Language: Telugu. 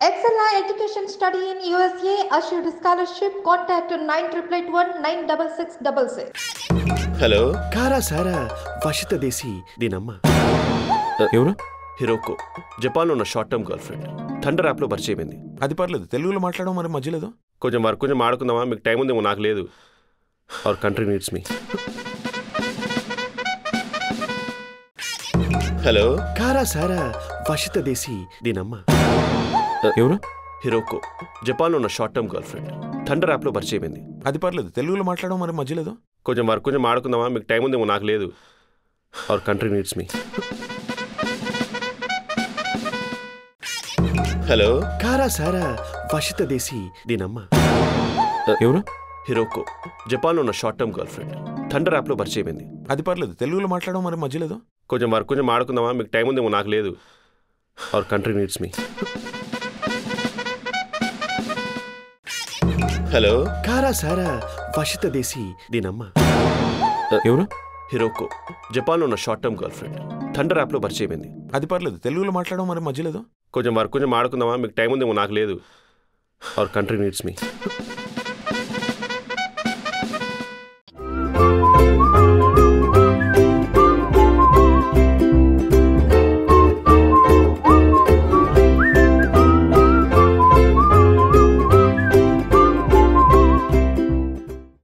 Excella Education Study in USA assured scholarship. Contact 9881 96666. Hello కారా సారా వషిత దేశీ దీనమ్మ ఎవరు? హిరోకో జపాన్లో ఉన్న short term girl friend thunder యాప్లో పరిచయం అయింది. అది పర్లేదు, తెలుగులో మాట్లాడడం మరి మధ్యలేదు. కొంచెం వర్క్ కొంచెం ఆడుకుందామా? మీకు టైం ఉందేమో, నాకు లేదు. Our country needs me. Hello కారా సారా వషిత దేశీ దీనమ్మ ఎవరు? హిరోకో జపాన్లో ఉన్న short term girl friend thunder యాప్లో పరిచయం అయింది. అది పర్లేదు, తెలుగులో మాట్లాడడం మరి మధ్యలేదు. కొంచెం వర్క్ కొంచెం ఆడుకుందామా? మీకు టైం ఉందేమో, నాకు లేదు. Our country needs me. Hello కారా సారా వషిత దేశీ దీనమ్మ ఎవరు? హిరోకో జపాన్లో ఉన్న short term girl friend thunder యాప్లో పరిచయం అయింది. అది పర్లేదు, తెలుగులో మాట్లాడడం మరి మధ్యలేదు. కొంచెం వర్క్ కొంచెం ఆడుకుందామా? మీకు టైం ఉందేమో, నాకు లేదు. Our country needs me. Hello కారా సారా వషిత దేశీ దీనమ్మ ఎవరు? హిరోకో జపాన్లో ఉన్న short term girl friend thunder యాప్లో పరిచయం అయింది. అది పర్లేదు, తెలుగులో మాట్లాడడం మరి మధ్యలేదు. కొంచెం వర్క్ కొంచెం ఆడుకుందామా? మీకు టైం ఉందేమో, నాకు లేదు. Our country needs me.